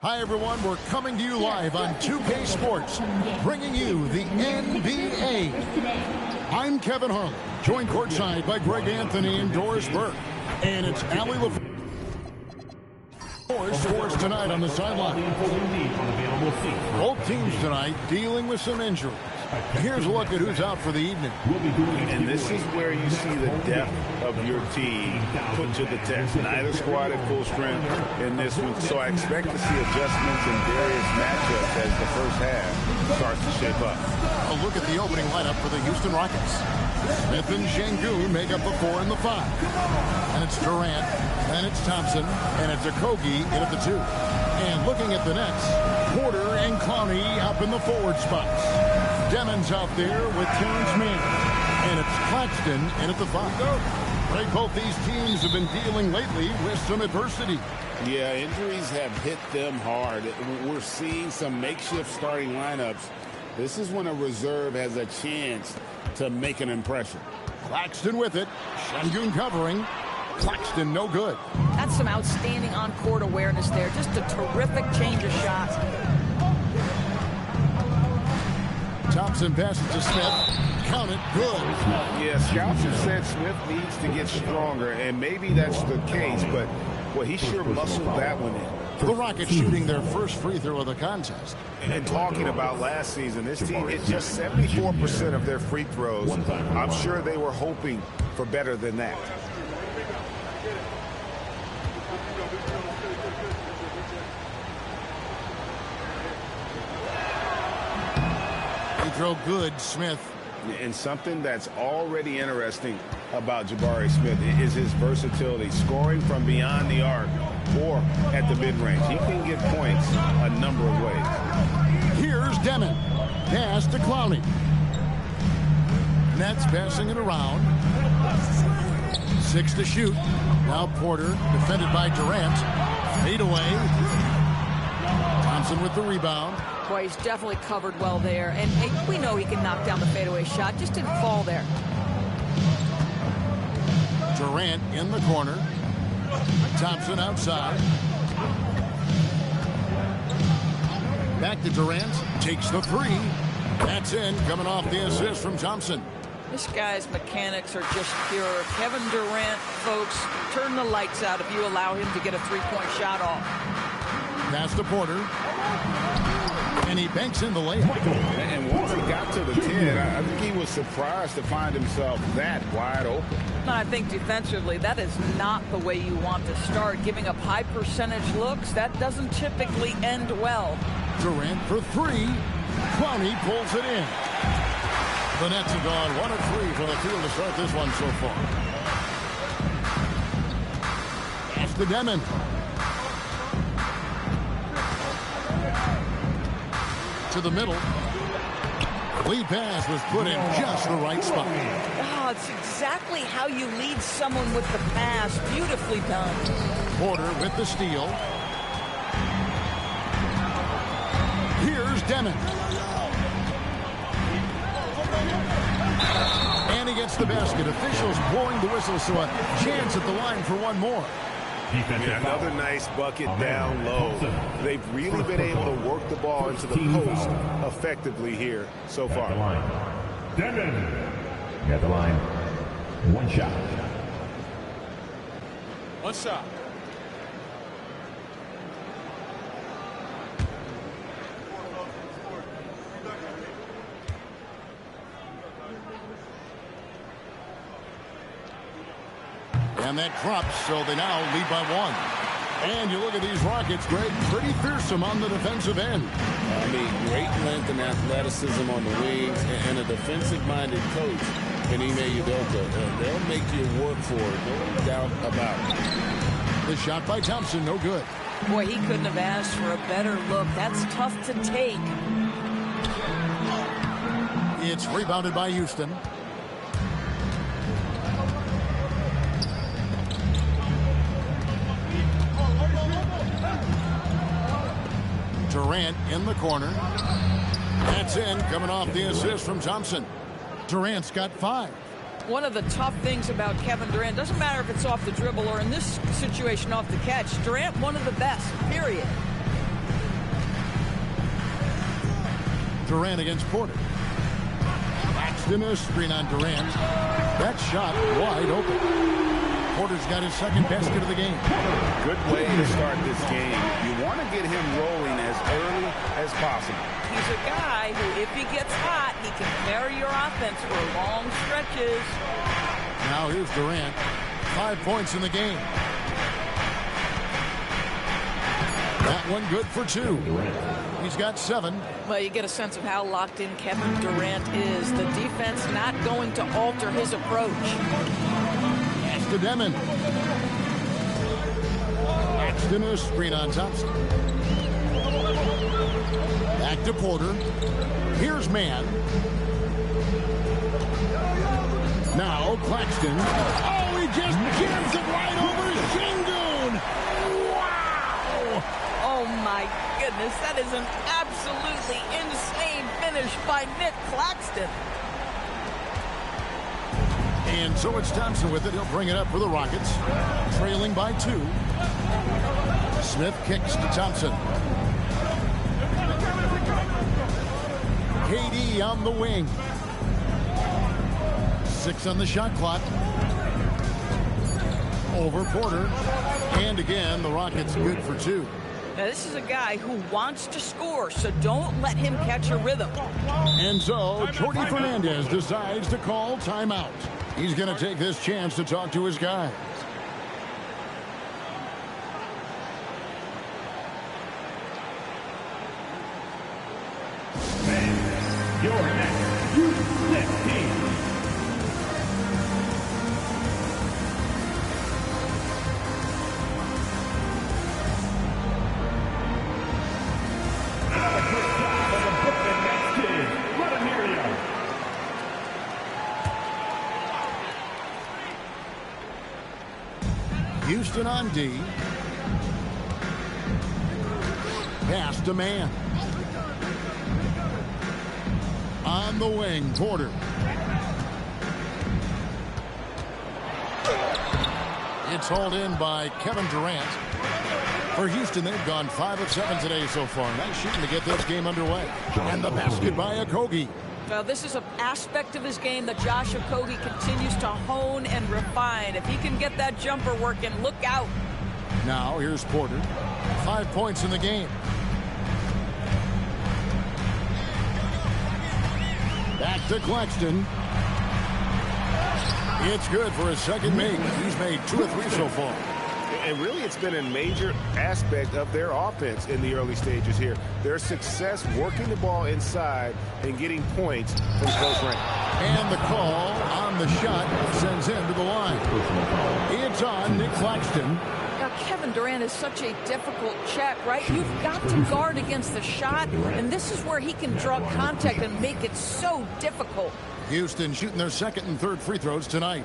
Hi, everyone. We're coming to you live on 2K Sports, bringing you the NBA. I'm Kevin Harlan, joined courtside by Greg Anthony and Doris Burke. And it's Allie LaFleur scores tonight on the sideline. Both teams tonight dealing with some injuries. Here's a look at who's out for the evening. And this is where you see the depth of your team put to the test. Neither squad at full strength in this one, so I expect to see adjustments in various matchups as the first half starts to shape up. A look at the opening lineup for the Houston Rockets. Smith and Şengün make up the 4 and the 5. And it's Durant, and it's Thompson, and it's Okogie in at the 2. And looking at the Nets, Porter and Clowney up in the forward spots. Demon's out there with Terrence Mann. And it's Claxton in at the 5. Right, both these teams have been dealing lately with some adversity. Yeah, injuries have hit them hard. We're seeing some makeshift starting lineups. This is when a reserve has a chance to make an impression. Claxton with it. Şengün covering. Claxton no good. That's some outstanding on-court awareness there. Just a terrific change of shots. Thompson passes to Smith. Count it. Good. Yeah, scouts have said Smith needs to get stronger, and maybe that's the case, but well, he sure muscled that one in. The Rockets shooting their first free throw of the contest. And talking about last season, this team hit just 74% of their free throws. I'm sure they were hoping for better than that. He throw good, Smith. And something that's already interesting about Jabari Smith is his versatility, scoring from beyond the arc or at the mid-range. He can get points a number of ways. Here's Demon. Pass to Clowney. Nets passing it around. 6 to shoot. Now Porter, defended by Durant. Fade away. Thompson with the rebound. Boy, he's definitely covered well there. And hey, we know he can knock down the fadeaway shot. Just didn't fall there. Durant in the corner. Thompson outside. Back to Durant. Takes the 3. That's in. Coming off the assist from Thompson. This guy's mechanics are just pure. Kevin Durant, folks, turn the lights out if you allow him to get a three-point shot off. Pass to Porter. And he banks in the layup. And once he got to the 10, I think he was surprised to find himself that wide open. I think defensively, that is not the way you want to start. Giving up high percentage looks, that doesn't typically end well. Durant for 3. Clowney pulls it in. The Nets have gone 1 of 3 from the field to start this one so far. Pass to Demon. To the middle. Lead pass was put in just the right spot. Oh, it's exactly how you lead someone with the pass. Beautifully done. Porter with the steal. Here's Demon. And he gets the basket. Officials blowing the whistle, so a chance at the line for one more. Yeah, another nice bucket down low. They've really been able to work the ball into the post effectively here so far. Demon. At the line. 1 shot. 1 shot. And that drops, so they now lead by 1. And you look at these Rockets, Greg, pretty fearsome on the defensive end. I mean, great length and athleticism on the wings, and a defensive-minded coach in Ime Udoka. They'll make you work for it, no doubt about it. The shot by Thompson, no good. Boy, he couldn't have asked for a better look. That's tough to take. It's rebounded by Houston. Durant in the corner. That's in, coming off the assist from Thompson. Durant's got 5. One of the tough things about Kevin Durant, doesn't matter if it's off the dribble or in this situation off the catch, Durant, one of the best, period. Durant against Porter. Claxton a screen on Durant. That shot wide open. Porter's got his second basket of the game. Good way to start this game. You want to get him rolling as early as possible. He's a guy who, if he gets hot, he can carry your offense for long stretches. Now here's Durant. 5 points in the game. That one good for 2. He's got 7. Well, you get a sense of how locked in Kevin Durant is. The defense not going to alter his approach. Pass to Demon. Paxton a screen on Thompson. Back to Porter. Here's Mann. Now Claxton. Oh, he just jams it right over Şengün. Wow! Oh, my goodness. That is an absolutely insane finish by Nick Claxton. And so it's Thompson with it. He'll bring it up for the Rockets. Trailing by 2. Smith kicks to Thompson. KD on the wing. 6 on the shot clock. Over Porter. And again, the Rockets good for 2. Now, this is a guy who wants to score, so don't let him catch a rhythm. And so, Jordi Fernandez decides to call timeout. He's going to take this chance to talk to his guys. Your next U.S. team. Houston on D. Pass to Mann. On the wing, Porter. It's hauled in by Kevin Durant. For Houston, they've gone 5 of 7 today so far. Nice shooting to get this game underway. And the basket by Okogie. Well, this is an aspect of his game that Josh Okogie continues to hone and refine. If he can get that jumper working, look out. Now, here's Porter. 5 points in the game. Back to Claxton. It's good for his second make. He's made 2 or 3 so far. And really, it's been a major aspect of their offense in the early stages here. Their success working the ball inside and getting points from close range. And the call on the shot sends him to the line. It's on Nick Claxton. Now, Kevin Durant is such a difficult check, right? You've got to guard against the shot, and this is where he can draw contact and make it so difficult. Houston shooting their second and third free throws tonight.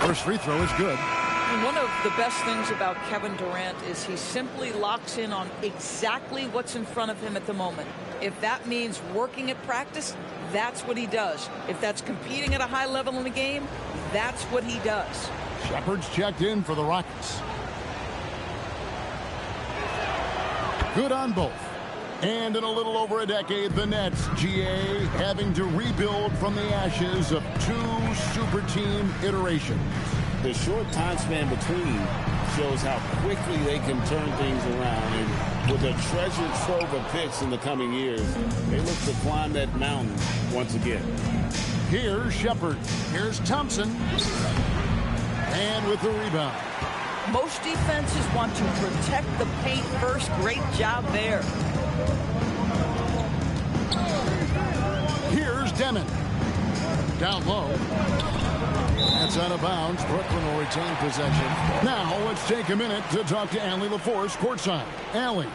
First free throw is good. And one of the best things about Kevin Durant is he simply locks in on exactly what's in front of him at the moment. If that means working at practice, that's what he does. If that's competing at a high level in the game, that's what he does. Shepard's checked in for the Rockets. Good on both. And in a little over a decade, the Nets, GA, having to rebuild from the ashes of 2 super team iterations. The short time span between shows how quickly they can turn things around. And with a treasure trove of picks in the coming years, they look to climb that mountain once again. Here's Shepard. Here's Thompson. And with the rebound. Most defenses want to protect the paint first. Great job there. Here's Demon. Down low. That's out of bounds. Brooklyn will retain possession. Now let's take a minute to talk to Allie LaForce courtside. Allie.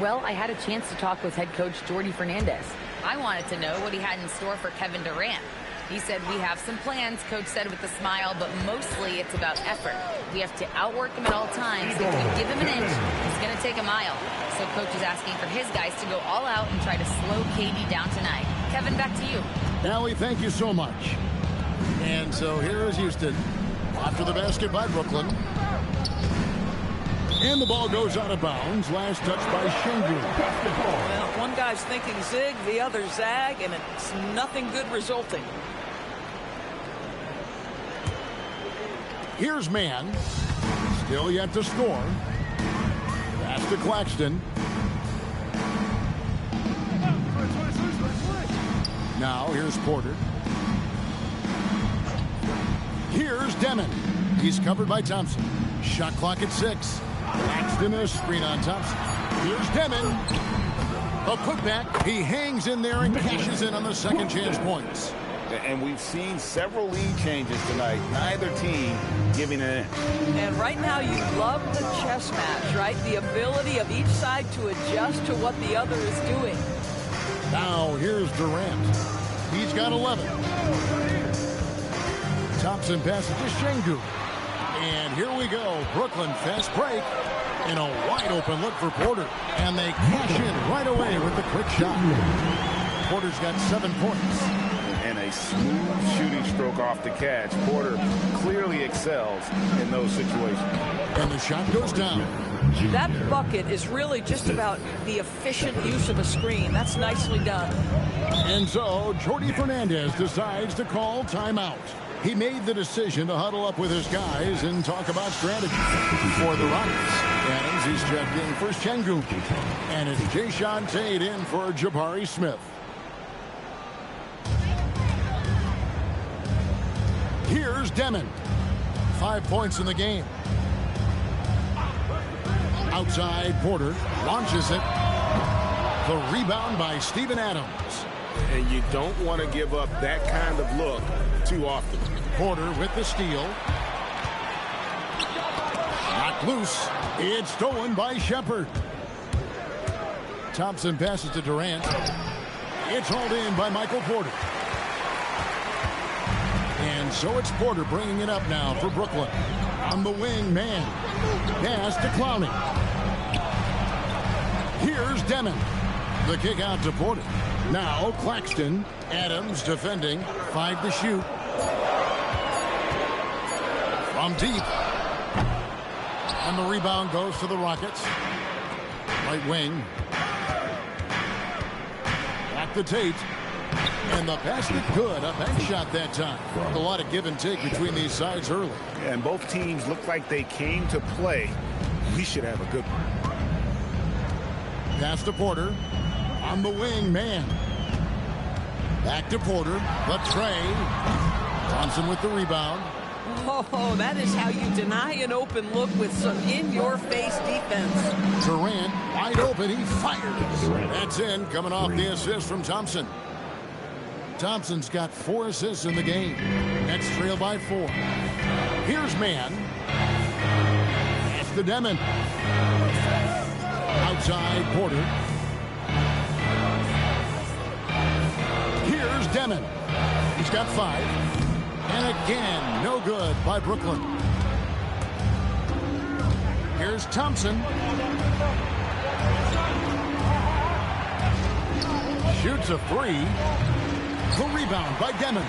Well, I had a chance to talk with head coach Jordi Fernandez. I wanted to know what he had in store for Kevin Durant. He said, we have some plans, coach said with a smile, but mostly it's about effort. We have to outwork him at all times. If we give him an inch, he's going to take a mile. So coach is asking for his guys to go all out and try to slow KD down tonight. Kevin, back to you. Allie, thank you so much. And so here is Houston. After the basket by Brooklyn. And the ball goes out of bounds. Last touch by Şengün. Well, one guy's thinking zig, the other zag, and it's nothing good resulting. Here's Mann. Still yet to score. Pass to Claxton. Now here's Porter. Here's Demon. He's covered by Thompson. Shot clock at 6. Claxton a screen on Thompson. Here's Demon. A putback. He hangs in there and cashes in on the second chance points. And we've seen several lead changes tonight. Neither team giving it in. And right now you love the chess match, right? The ability of each side to adjust to what the other is doing. Now here's Durant. He's got 11. Thompson passes to Şengün. And here we go. Brooklyn fast break. And a wide open look for Porter. And they cash in right away with the quick shot. Porter's got 7 points. And a smooth shooting stroke off the catch. Porter clearly excels in those situations. And the shot goes down. That bucket is really just about the efficient use of a screen. That's nicely done. And so Jordi Fernandez decides to call timeout. He made the decision to huddle up with his guys and talk about strategy. For the Rockets, Adams, he's checked in for Şengün. And it's Jayshawn Tate in for Jabari Smith. Here's Demon. 5 points in the game. Outside, Porter launches it. The rebound by Steven Adams. And you don't want to give up that kind of look too often. Porter with the steal. Knocked loose. It's stolen by Shepherd. Thompson passes to Durant. It's hauled in by Michael Porter. And so it's Porter bringing it up now for Brooklyn. On the wing, man. Pass to Clowney. Here's Demon. The kick out to Porter. Now Claxton. Adams defending. 5 to shoot. From deep. And the rebound goes to the Rockets. Right wing. Back to Tate. And the basket good. A bank shot that time. A lot of give and take between these sides early. And both teams look like they came to play. We should have a good one. Pass to Porter. On the wing, man. Back to Porter. The tray. Thompson with the rebound. Oh, that is how you deny an open look with some in-your-face defense. Durant wide open. He fires. That's in. Coming off the assist from Thompson. Thompson's got 4 assists in the game. That's trailed by 4. Here's Mann. That's the Demon. Outside, Porter. Here's Demon. He's got 5. And again, no good by Brooklyn. Here's Thompson. Shoots a 3. The rebound by Demon.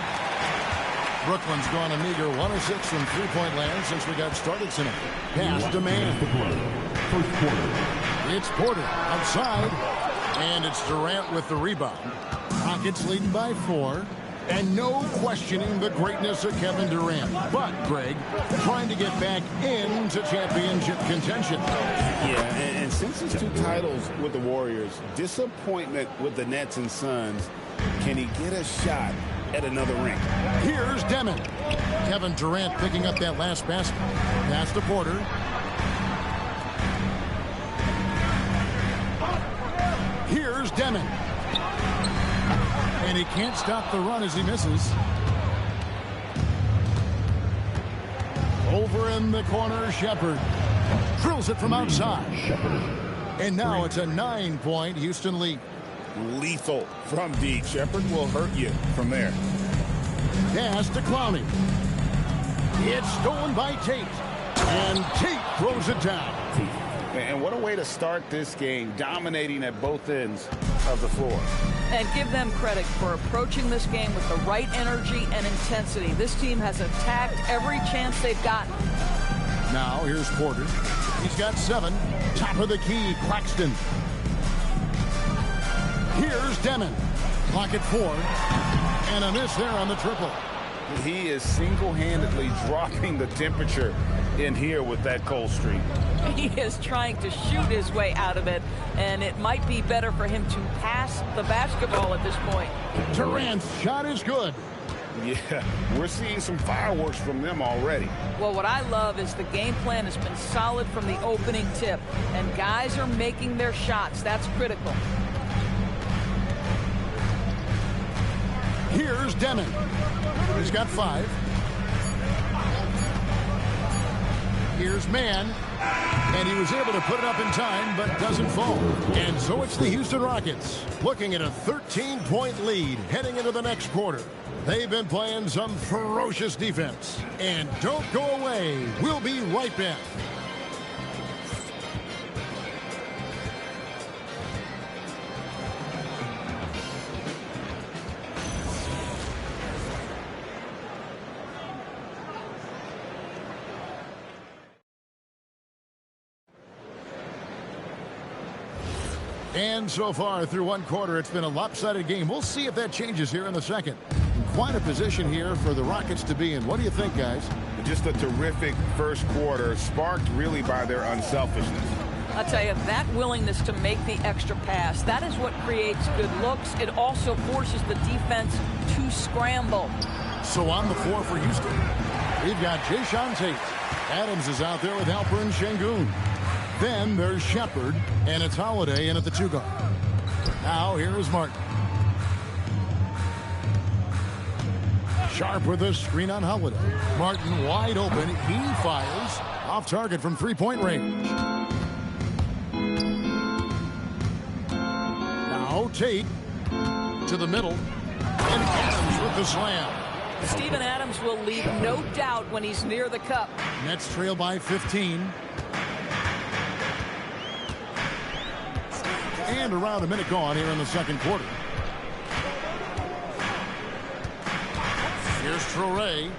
Brooklyn's gone a meager 1 of 6 from three-point land since we got started tonight. Pass to Mann. First quarter. It's Porter outside. And it's Durant with the rebound. Rockets leading by 4. And no questioning the greatness of Kevin Durant. But, Greg, trying to get back into championship contention. Yeah, and since his 2 titles with the Warriors, disappointment with the Nets and Suns, can he get a shot at another ring? Here's Demon. Kevin Durant picking up that last basket. Pass to Porter. Here's Demon. And he can't stop the run as he misses. Over in the corner, Shepherd drills it from outside. And now it's a 9-point Houston lead. Lethal from deep. Shepherd will hurt you from there. Pass to Clowney. It's stolen by Tate. And Tate throws it down. And what a way to start this game, dominating at both ends of the floor. And give them credit for approaching this game with the right energy and intensity. This team has attacked every chance they've gotten. Now here's Porter. He's got 7. Top of the key, Claxton. Here's Demon. Clock at 4. And a miss there on the triple. He is single-handedly dropping the temperature in here with that cold streak. He is trying to shoot his way out of it, and it might be better for him to pass the basketball at this point. Durant's shot is good. Yeah, we're seeing some fireworks from them already. Well, what I love is the game plan has been solid from the opening tip, and guys are making their shots. That's critical. Here's Demon. He's got 5. Here's Mann. And he was able to put it up in time, but doesn't fall. And so it's the Houston Rockets looking at a 13-point lead heading into the next quarter. They've been playing some ferocious defense. And don't go away. We'll be right back. And so far through one quarter, it's been a lopsided game. We'll see if that changes here in the second. Quite a position here for the Rockets to be in. What do you think, guys? Just a terrific first quarter, sparked really by their unselfishness. I'll tell you, that willingness to make the extra pass, that is what creates good looks. It also forces the defense to scramble. So on the floor for Houston, we've got Jayshawn Tate. Adams is out there with Alperen Şengün. Then there's Shepard, and it's Holiday in at the 2 guard. Now here is Martin. Sharp with a screen on Holiday. Martin wide open. He fires off target from 3-point range. Now Tate to the middle. And Adams with the slam. Steven Adams will leave no doubt when he's near the cup. Nets trail by 15. And around a minute gone here in the second quarter. Here's Traoré.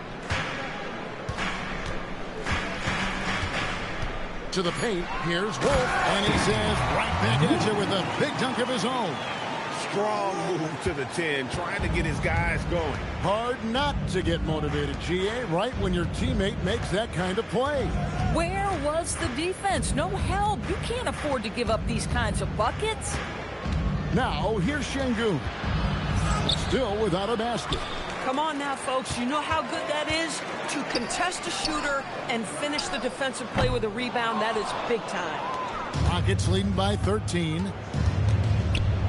To the paint. Here's Wolf. And he says right back at you with a big dunk of his own. Strong move to the 10, trying to get his guys going. Hard not to get motivated, GA, right when your teammate makes that kind of play. Where was the defense? No help. You can't afford to give up these kinds of buckets. Now, here's Şengün. Still without a basket. Come on now, folks. You know how good that is? To contest a shooter and finish the defensive play with a rebound, that is big time. Rockets leading by 13.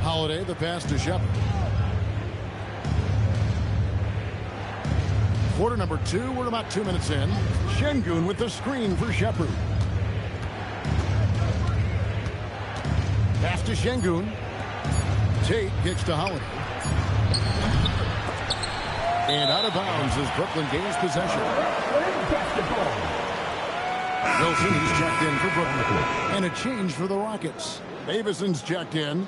Holiday, the pass to Shepard. Quarter number 2, we're about 2 minutes in. Şengün with the screen for Shepard. Pass to Şengün. Tate kicks to Holiday. And out of bounds as Brooklyn gains possession. Wilson, he's checked in for Brooklyn. And a change for the Rockets. Davison's checked in.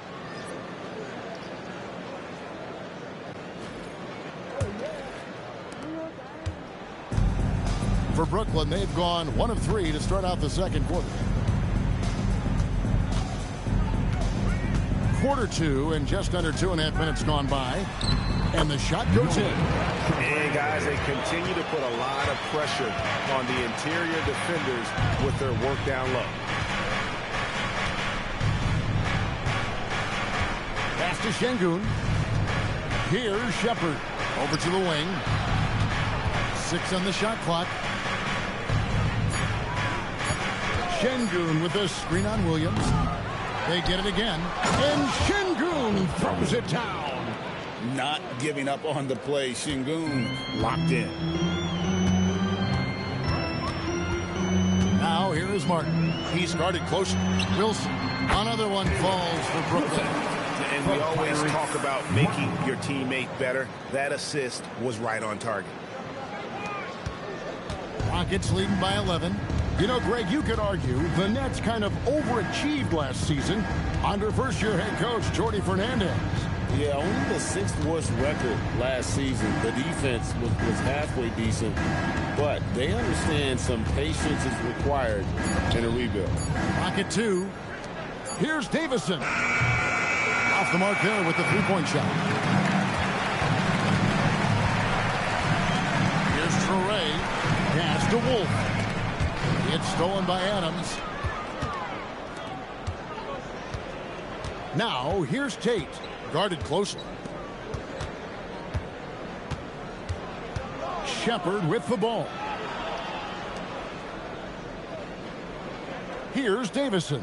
For Brooklyn, they've gone 1 of 3 to start out the second quarter. Quarter 2 and just under 2.5 minutes gone by. And the shot goes in. And guys, they continue to put a lot of pressure on the interior defenders with their work down low. Pass to Şengün. Here's Shepard. Over to the wing. 6 on the shot clock. Şengün with the screen on Williams. They get it again. And Şengün throws it down. Not giving up on the play. Şengün locked in. Now here is Martin. He's guarded close. Wilson. Another one falls for Brooklyn. And we always talk about making your teammate better. That assist was right on target. Rockets leading by 11. You know, Greg, you could argue the Nets kind of overachieved last season under first-year head coach Jordy Fernandez. Yeah, only the 6th worst record last season. The defense was halfway decent, but they understand some patience is required in a rebuild. Pocket 2. Here's Davison. Off the mark there with the three-point shot. Here's Traore. Pass to Wolf. It's stolen by Adams. Now, here's Tate. Guarded closely. Shepard with the ball. Here's Davison.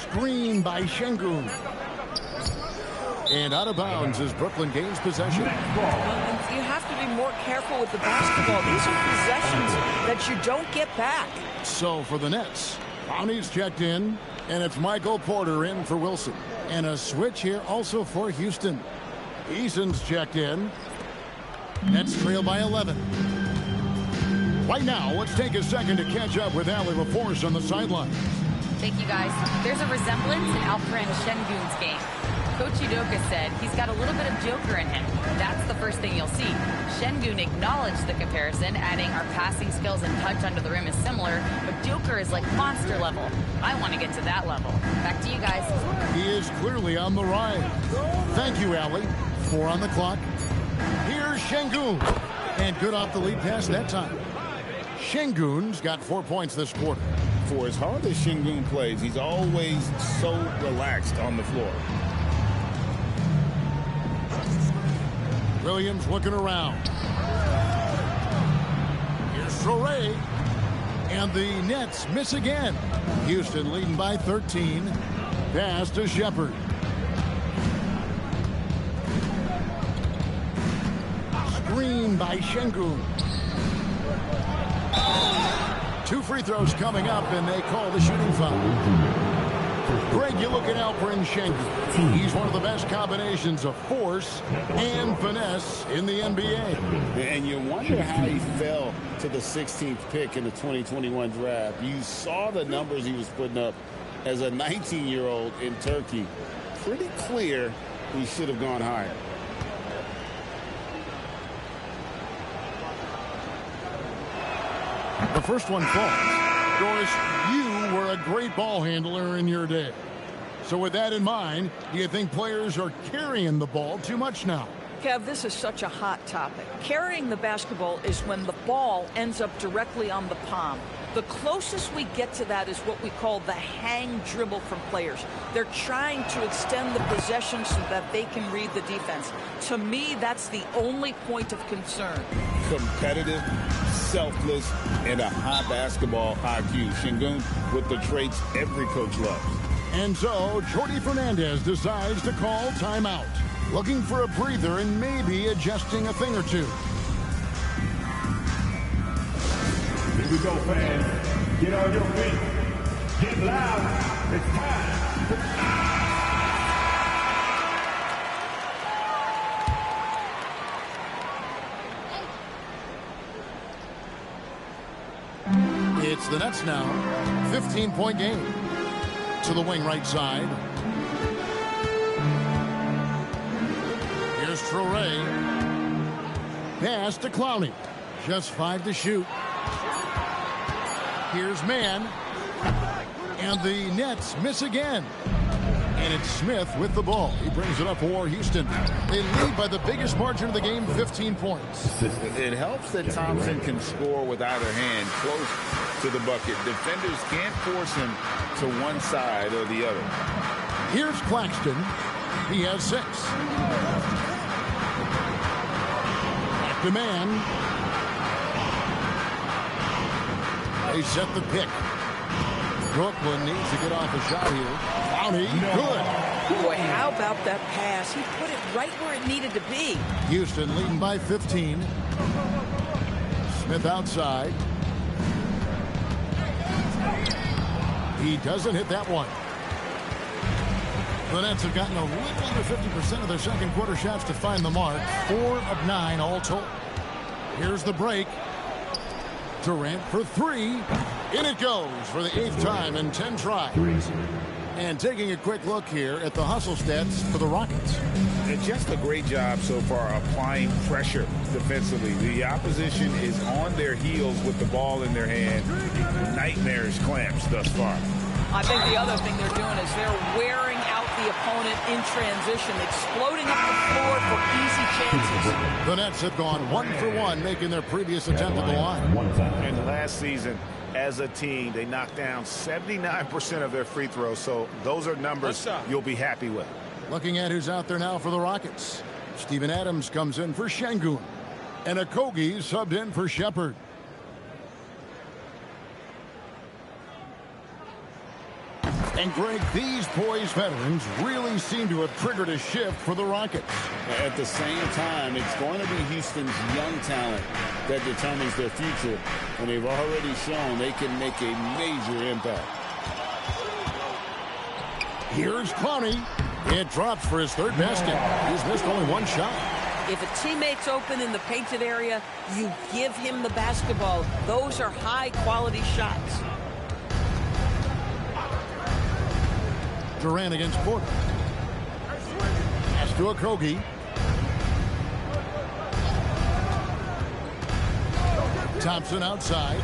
Screen by Şengün. And out of bounds as Brooklyn gains possession. You have to be more careful with the basketball. These are possessions that you don't get back. So for the Nets, Powney's checked in, and it's Michael Porter in for Wilson. And a switch here also for Houston. Eason's checked in. Nets trail by 11. Right now, let's take a second to catch up with Allie LaForce on the sideline. Thank you, guys. There's a resemblance in Alperen Şengün's game. Coach Udoka said he's got a little bit of Joker in him. That's the first thing you'll see. Şengün acknowledged the comparison, adding our passing skills and touch under the rim is similar, but Joker is like monster level. I want to get to that level. Back to you guys. He is clearly on the rise. Thank you, Allie. 4 on the clock. Here's Şengün. And good off the lead pass that time. Şengün's got 4 points this quarter. For as hard as Şengün plays, he's always so relaxed on the floor. Williams looking around. Here's Traore. And the Nets miss again. Houston leading by 13. Pass to Shepard. Screen by Şengün. 2 free throws coming up, and they call the shooting foul. Greg, you look at Alperen Şengün. He's one of the best combinations of force and finesse in the NBA. And you wonder how he fell to the 16th pick in the 2021 draft. You saw the numbers he was putting up as a 19-year-old in Turkey. Pretty clear he should have gone higher. The first one falls. Doris, you were a great ball handler in your day. So with that in mind, do you think players are carrying the ball too much now? Kev, this is such a hot topic. Carrying the basketball is when the ball ends up directly on the palm. The closest we get to that is what we call the hang dribble from players. They're trying to extend the possession so that they can read the defense. To me, that's the only point of concern. Competitive, selfless, and a high basketball IQ. Şengün with the traits every coach loves. And so, Jordy Fernandez decides to call timeout. Looking for a breather and maybe adjusting a thing or two. Here we go, fans. Get on your feet. Get loud. It's time. It's the Nets now. 15-point game. To the wing right side. Here's Traore. Pass to Clowney. Just 5 to shoot. Here's Mann. And the Nets miss again. And it's Smith with the ball. He brings it up for Houston. They lead by the biggest margin of the game, 15 points. It helps that Thompson can score with either hand close to the bucket. Defenders can't force him to one side or the other. Here's Claxton. He has 6. Back to Mann. They set the pick. Brooklyn needs to get off a shot here. Clowney, good. Boy, how about that pass? He put it right where it needed to be. Houston leading by 15. Smith outside. He doesn't hit that one. The Nets have gotten a little under 50% of their second quarter shots to find the mark. 4 of 9 all told. Here's the break. Durant for 3. In it goes for the 8th time in 10 tries. And taking a quick look here at the hustle stats for the Rockets. And just a great job so far applying pressure defensively. The opposition is on their heels with the ball in their hand. Nightmarish clamps thus far. I think the other thing they're doing is they're wearing out the opponent in transition, exploding up the floor for easy chances. The Nets have gone 1 for 1, making their previous attempt at the line. And last season, as a team, they knocked down 79% of their free throws, so those are numbers you'll be happy with. Looking at who's out there now for the Rockets. Steven Adams comes in for Şengün. And Okogie subbed in for Shepherd. And Greg, these poised veterans really seem to have triggered a shift for the Rockets. At the same time, it's going to be Houston's young talent that determines their future, and they've already shown they can make a major impact. Here's Clowney. It drops for his 3rd basket. He's missed only 1 shot. If a teammate's open in the painted area, you give him the basketball. Those are high-quality shots. Durant against Porter. Pass to Okogie. Thompson outside.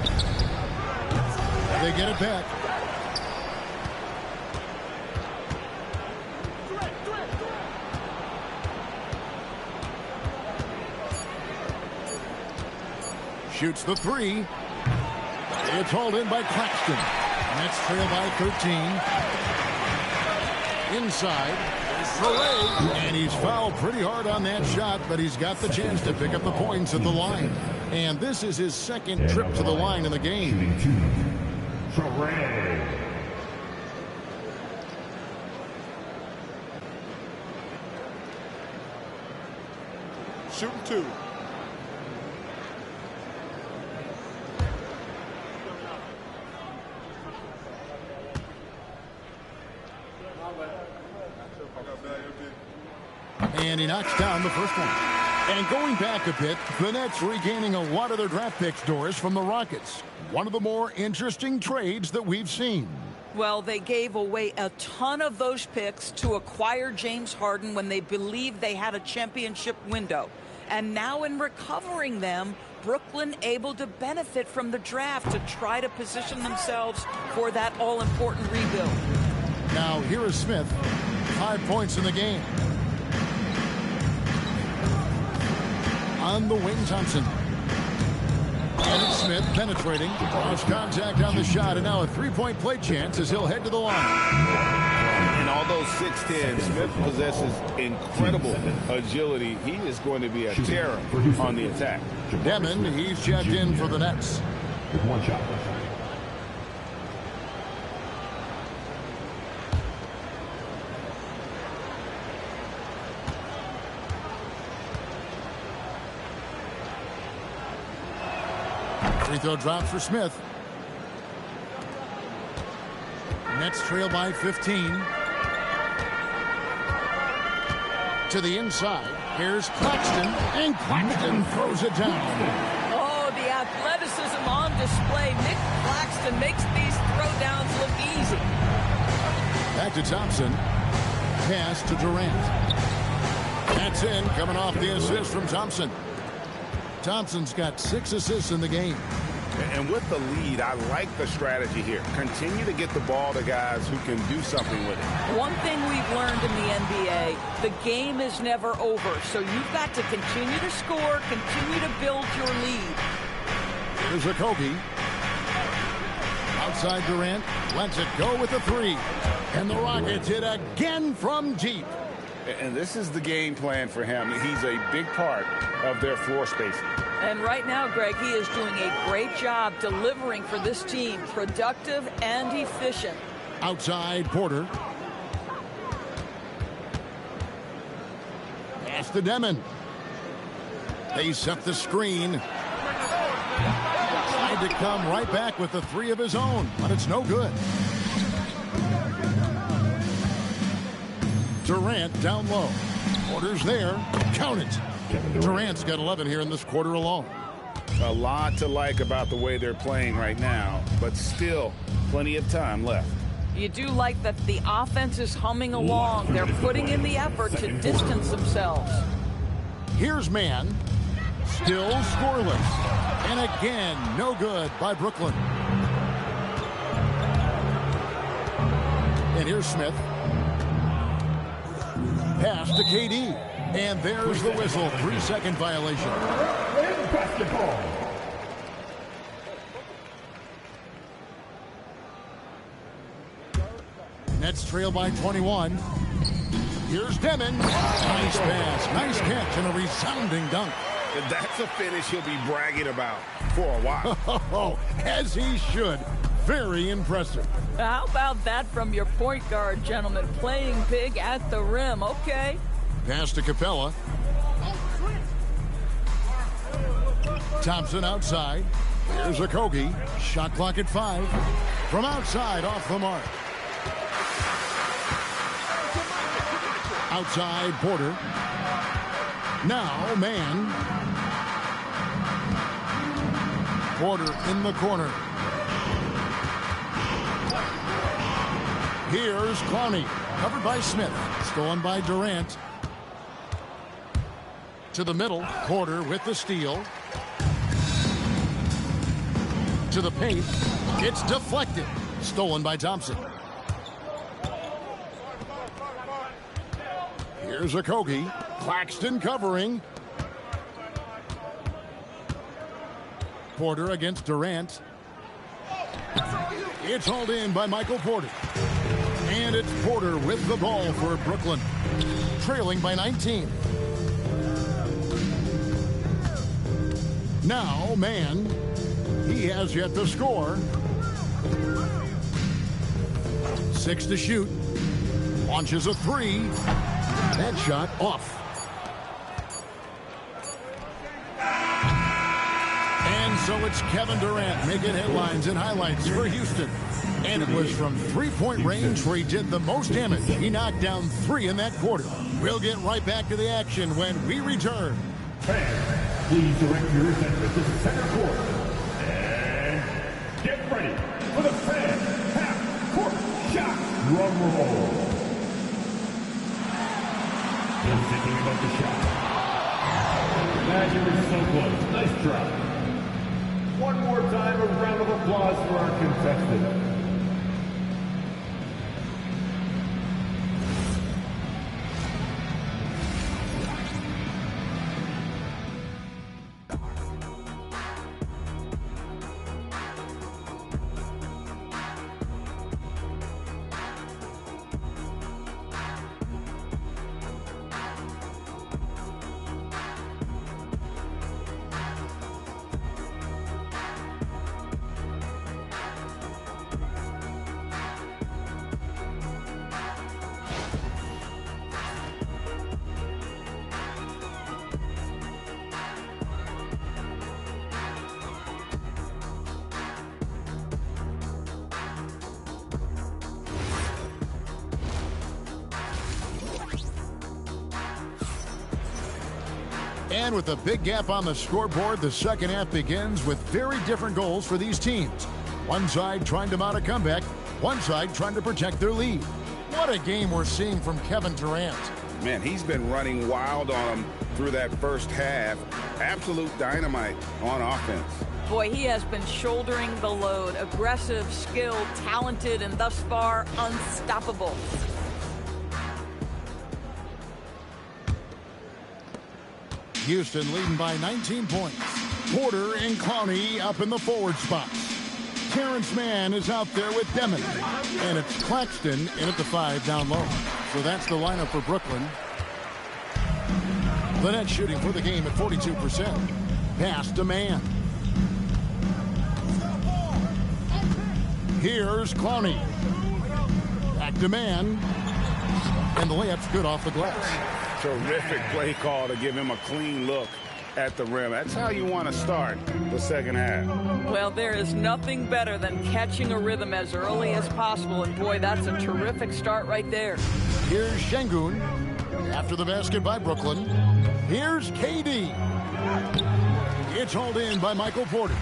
They get it back. Shoots the 3. It's hauled in by Claxton. Nets trail by 13. Inside, Ferré, and he's fouled pretty hard on that shot, but he's got the chance to pick up the points at the line. And this is his 2nd trip to the line in the game. Shooting 2. And he knocks down the first one. And going back a bit, the Nets regaining a lot of their draft picks, Doris, from the Rockets. One of the more interesting trades that we've seen. Well, they gave away a ton of those picks to acquire James Harden when they believed they had a championship window. And now in recovering them, Brooklyn able to benefit from the draft to try to position themselves for that all-important rebuild. Now, here is Smith. 5 points in the game. On the wing, Thompson. And it's Smith penetrating. Lost contact on the shot, and now a 3-point play chance as he'll head to the line. And although 6'10", Smith possesses incredible agility. He is going to be a terror on the attack. Demon, he's checked in for the Nets. With 1 shot. Free throw drops for Smith. Nets trail by 15. To the inside. Here's Claxton. And Claxton throws it down. Oh, the athleticism on display. Nick Claxton makes these throwdowns look easy. Back to Thompson. Pass to Durant. That's in, coming off the assist from Thompson. Thompson's got 6 assists in the game. And with the lead, I like the strategy here. Continue to get the ball to guys who can do something with it. One thing we've learned in the NBA, the game is never over. So you've got to continue to score, continue to build your lead. Here's Okogie. Outside Durant, lets it go with the 3. And the Rockets hit again from deep. And this is the game plan for him. He's a big part of their floor spacing. And right now, Greg, he is doing a great job delivering for this team. Productive and efficient. Outside Porter. Pass to Demon. They set the screen. Tried to come right back with the 3 of his own, but it's no good. Durant down low. Porter's there. Count it. Durant's got 11 here in this quarter alone. A lot to like about the way they're playing right now, but still plenty of time left. You do like that the offense is humming along. They're putting in the effort to distance themselves. Here's man. Still scoreless. And again, no good by Brooklyn. And here's Smith. Pass to KD. And there's the whistle. 3-second violation. Basketball. Nets trail by 21. Here's Demon. Nice pass, nice catch, and a resounding dunk. That's a finish he'll be bragging about for a while. Oh, as he should. Very impressive. How about that from your point guard, gentlemen? Playing big at the rim. Okay. Pass to Capella. Thompson outside. Here's Okogie. Shot clock at 5. From outside, off the mark. Outside, Porter. Now, man. Porter in the corner. Here's Clowney. Covered by Smith. Stolen by Durant. To the middle. Porter with the steal. To the paint. It's deflected. Stolen by Thompson. Here's Okogie. Claxton covering. Porter against Durant. It's hauled in by Michael Porter. And it's Porter with the ball for Brooklyn. Trailing by 19. Now, man. He has yet to score. 6 to shoot. Launches a 3. That shot off. And so it's Kevin Durant making headlines and highlights for Houston. And it was from three-point range where he did the most damage. He knocked down 3 in that quarter. We'll get right back to the action when we return. Fans, please direct your attention to the center court. And get ready for the fan half-court shot. Drum roll. Just thinking about the shot. Imagine it's so close. Nice drop. One more time, a round of applause for our contestant. And with a big gap on the scoreboard, the second half begins with very different goals for these teams. One side trying to mount a comeback, one side trying to protect their lead. What a game we're seeing from Kevin Durant. Man, he's been running wild on them through that first half. Absolute dynamite on offense. Boy, he has been shouldering the load. Aggressive, skilled, talented, and thus far unstoppable. Houston leading by 19 points. Porter and Clowney up in the forward spots. Terrence Mann is out there with Demon. And it's Claxton in at the 5 down low. So that's the lineup for Brooklyn. The Nets shooting for the game at 42%. Pass to Mann. Here's Clowney. Back to Mann. And the layup's good off the glass. Terrific play call to give him a clean look at the rim. That's how you want to start the second half. Well, there is nothing better than catching a rhythm as early as possible. And boy, that's a terrific start right there. Here's Şengün after the basket by Brooklyn. Here's KD. It's hauled in by Michael Porter.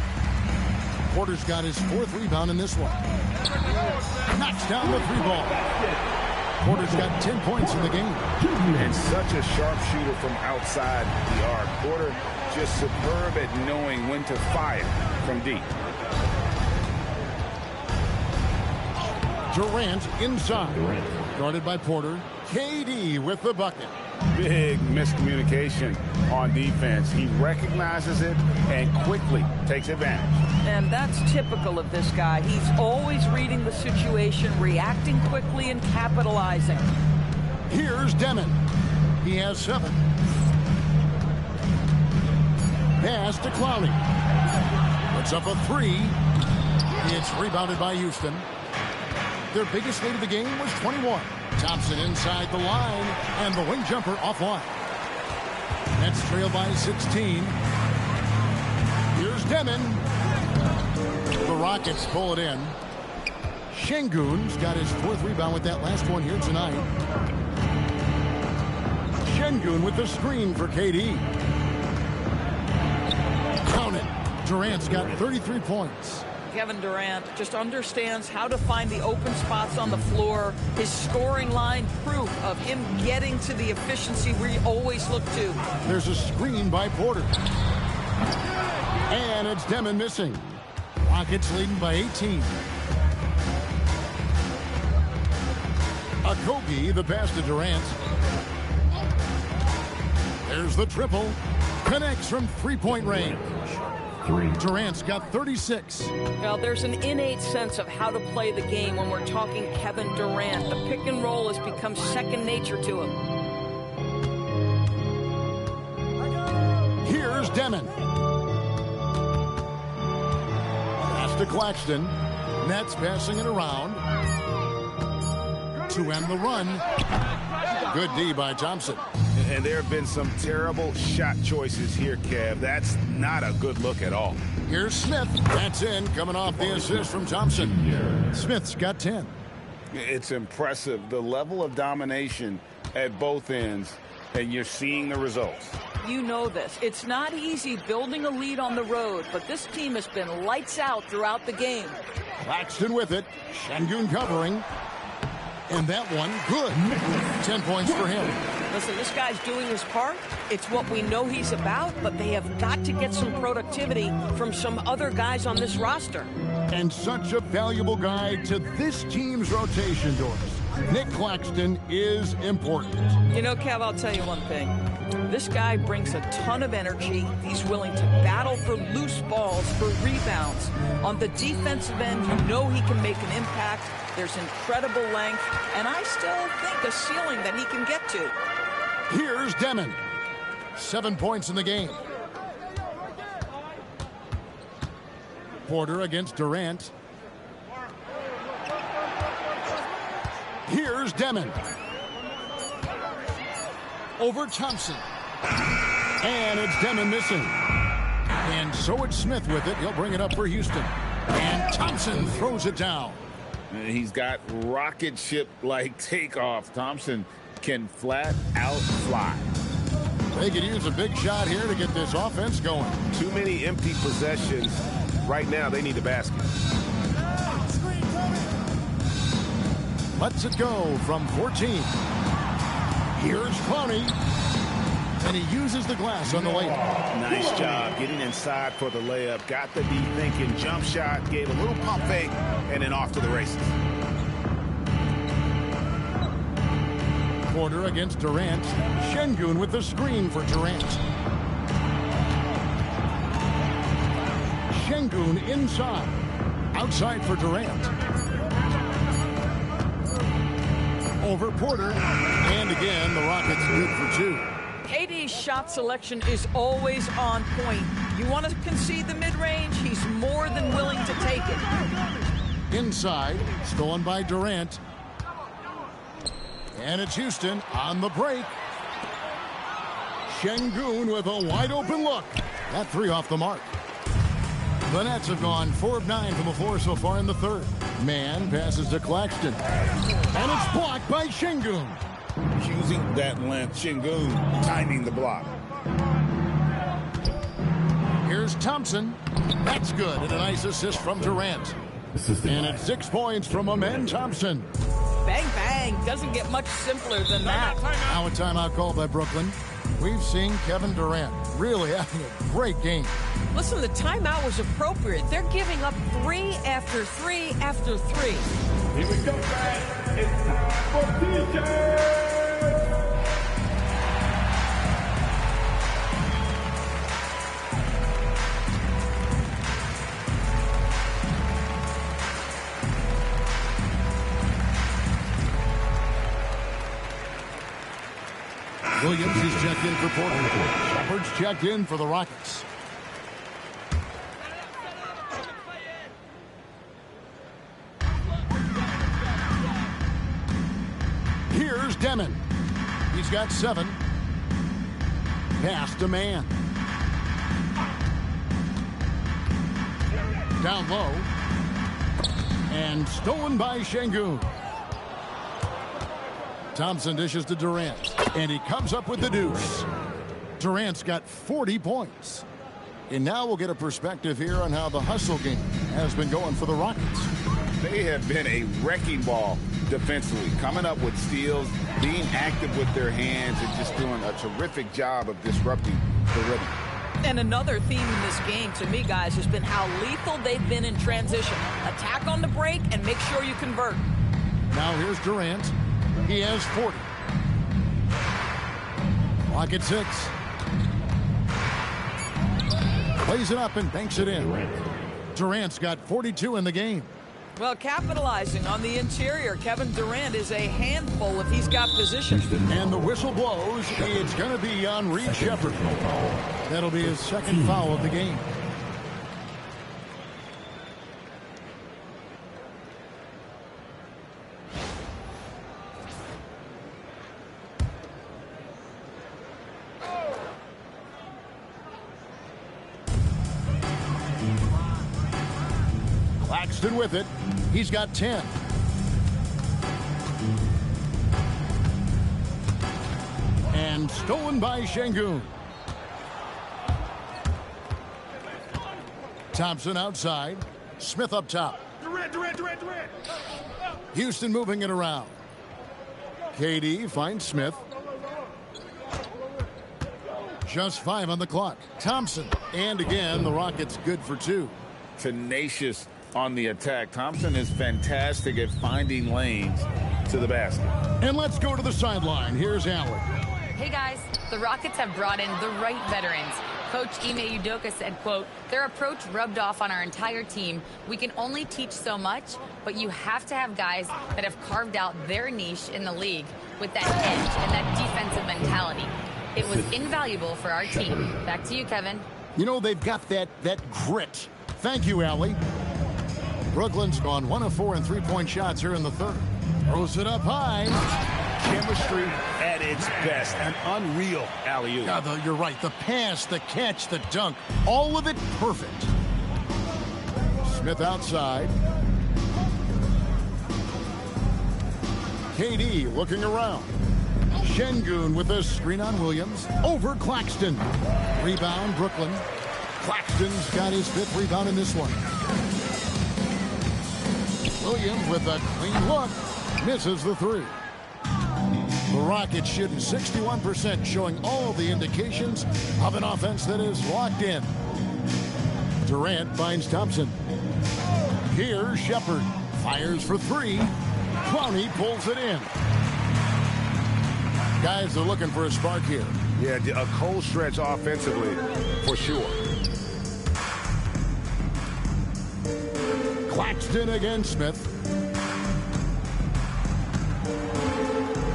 Porter's got his 4th rebound in this one. Knocks down the 3-ball. Porter's got 10 points in the game. And such a sharpshooter from outside the arc. Porter just superb at knowing when to fire from deep. Durant inside. Guarded by Porter. KD with the bucket. Big miscommunication on defense. He recognizes it and quickly takes advantage. And that's typical of this guy. He's always reading the situation, reacting quickly, and capitalizing. Here's Demon. He has 7. Pass to Clowney. Puts up a 3. It's rebounded by Houston. Their biggest lead of the game was 21. Thompson inside the line, and the wing jumper offline. Nets trail by 16. Here's Demon. The Rockets pull it in. Şengün's got his 4th rebound with that last one here tonight. Şengün with the screen for KD. Count it. Durant's got 33 points. Kevin Durant just understands how to find the open spots on the floor. His scoring line, proof of him getting to the efficiency we always look to. There's a screen by Porter. And it's Demon missing. Rockets leading by 18. Okogie, the pass to Durant. There's the triple. Connects from 3-point range. Durant's got 36. Well, there's an innate sense of how to play the game when we're talking Kevin Durant. The pick and roll has become second nature to him. Here's Demon. Pass to Claxton. Nets passing it around. To end the run. Good D by Thompson. And there have been some terrible shot choices here, Kev. That's not a good look at all. Here's Smith. That's in, coming off the assist from Thompson. Smith's got 10. It's impressive, the level of domination at both ends, and you're seeing the results. You know this. It's not easy building a lead on the road, but this team has been lights out throughout the game. Claxton with it. Şengün covering. And that one, good. 10 points for him. Listen, this guy's doing his part. It's what we know he's about, but they have got to get some productivity from some other guys on this roster. And such a valuable guy to this team's rotation doors. Nick Claxton is important. You know, Kev, I'll tell you one thing. This guy brings a ton of energy. He's willing to battle for loose balls, for rebounds. On the defensive end, you know he can make an impact. There's incredible length, and I still think a ceiling that he can get to. Here's Demon. 7 points in the game. Porter against Durant. Here's Demon. Over Thompson. And it's Demon missing. And so it's Smith with it. He'll bring it up for Houston. And Thompson throws it down. He's got rocket ship-like takeoff. Thompson can flat out fly. They could use a big shot here to get this offense going. Too many empty possessions. Right now, they need a basket. Lets it go from 14. Here's Clowney. And he uses the glass on the layup. Nice job getting inside for the layup. Got the deep thinking jump shot, gave a little pump fake, and then off to the races. Porter against Durant. Şengün with the screen for Durant. Şengün inside. Outside for Durant. Over Porter. And again, the Rockets good for 2. KD's shot selection is always on point. You want to concede the mid-range, he's more than willing to take it. Inside, stolen by Durant. And it's Houston on the break. Şengün with a wide open look. That 3 off the mark. The Nets have gone 4 of 9 from the floor so far in the third. Man passes to Claxton. And it's blocked by Şengün. Using that length, Şengün timing the block. Here's Thompson. That's good. And a nice assist from Durant. And it's 6 points from Amen Thompson. Bang, bang. Doesn't get much simpler than that. Now a timeout called by Brooklyn. We've seen Kevin Durant really having a great game. Listen, the timeout was appropriate. They're giving up 3 after 3 after 3. Here we go, guys. It's time for DJ. Williams is checked in for Portland. Shepard's checked in for the Rockets. Here's Demon. He's got 7. Pass to Man. Down low. And stolen by Şengün. Thompson dishes to Durant. And he comes up with the deuce. Durant's got 40 points. And now we'll get a perspective here on how the hustle game has been going for the Rockets. They have been a wrecking ball defensively, coming up with steals, being active with their hands, and just doing a terrific job of disrupting the rhythm. And another theme in this game, to me, guys, has been how lethal they've been in transition. Attack on the break and make sure you convert. Now here's Durant. He has 40. Clock at 6. Plays it up and banks it in. Durant's got 42 in the game. Well, capitalizing on the interior, Kevin Durant is a handful if he's got position. And the whistle blows. It's going to be on Reed Shepard. That'll be his second foul of the game. Claxton with it. He's got 10. And stolen by Şengün. Thompson outside. Smith up top. Durant. Houston moving it around. KD finds Smith. Just 5 on the clock. Thompson. And again, the Rockets good for 2. Tenacious on the attack. Thompson is fantastic at finding lanes to the basket. And let's go to the sideline. Here's Allen. Hey guys, the Rockets have brought in the right veterans. Coach Ime Udoka said, quote, their approach rubbed off on our entire team. We can only teach so much, but you have to have guys that have carved out their niche in the league with that edge and that defensive mentality. It was invaluable for our team. Back to you, Kevin. You know, they've got that grit. Thank you, Allie. Brooklyn's gone 1 of 4 in three-point shots here in the third. Throws it up high. Chemistry at its best. An unreal alley-oop. Yeah, you're right. The pass, the catch, the dunk, all of it perfect. Smith outside. KD looking around. Şengün with a screen on Williams. Over Claxton. Rebound, Brooklyn. Claxton's got his 5th rebound in this one. Williams with a clean look. Misses the 3. The Rockets shooting 61%, showing all the indications of an offense that is locked in. Durant finds Thompson. Here's Shepard. Fires for 3. Clowney pulls it in. Guys are looking for a spark here. Yeah, a cold stretch offensively, for sure. Claxton against Smith.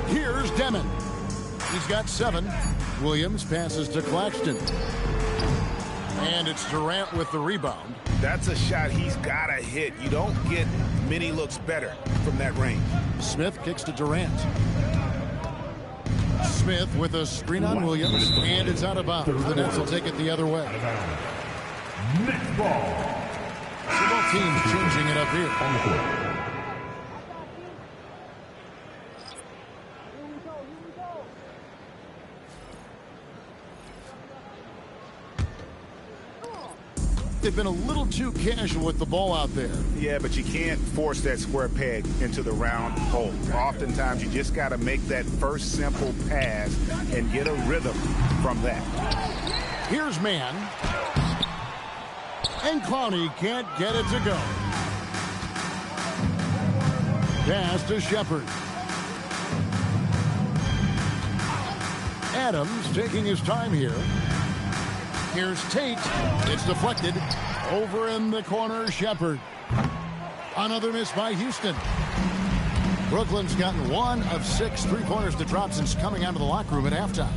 Here's Demon. He's got 7. Williams passes to Claxton. And it's Durant with the rebound. That's a shot he's got to hit. You don't get many looks better from that range. Smith kicks to Durant. Smith with a screen on Williams. And it's out of bounds. The Nets will take it the other way. Next ball. So both teams changing it up here. On the court. they've been a little too casual with the ball out there. Yeah, but you can't force that square peg into the round hole. Oftentimes, you just got to make that first simple pass and get a rhythm from that. Here's man. And Clowney can't get it to go. Pass to Shepard. Adams taking his time here. Here's Tate. It's deflected. Over in the corner, Shepard. Another miss by Houston. Brooklyn's gotten 1 of 6 3-pointers to drop since coming out of the locker room at halftime.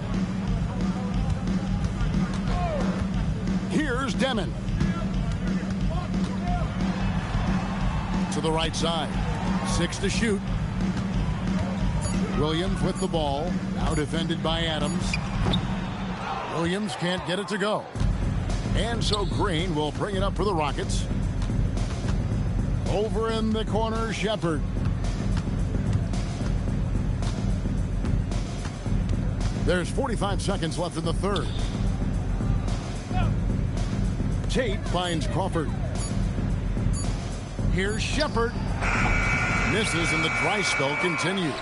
Here's Demon. To the right side. 6 to shoot. Williams with the ball. Now defended by Adams. Williams can't get it to go. And so Green will bring it up for the Rockets. Over in the corner, Shepard. There's 45 seconds left in the third. Tate finds Crawford. Here's Shepard. Misses and the dry spell continues.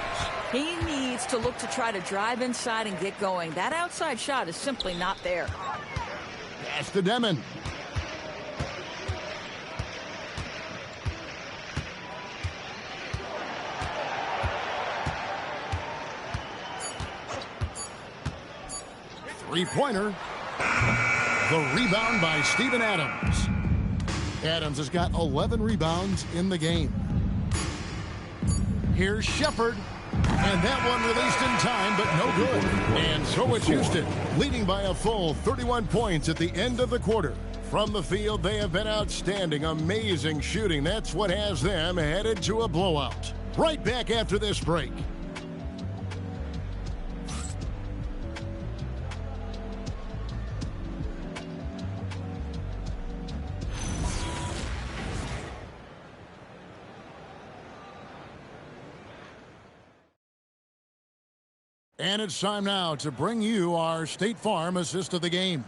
He needs to look to try to drive inside and get going. That outside shot is simply not there. Pass to Demon. Three-pointer. The rebound by Steven Adams. Adams has got 11 rebounds in the game. Here's Shepard. And that one released in time, but no good. And so it's Houston, leading by a full 31 points at the end of the quarter. From the field, they have been outstanding, amazing shooting. That's what has them headed to a blowout. Right back after this break. And it's time now to bring you our State Farm assist of the game.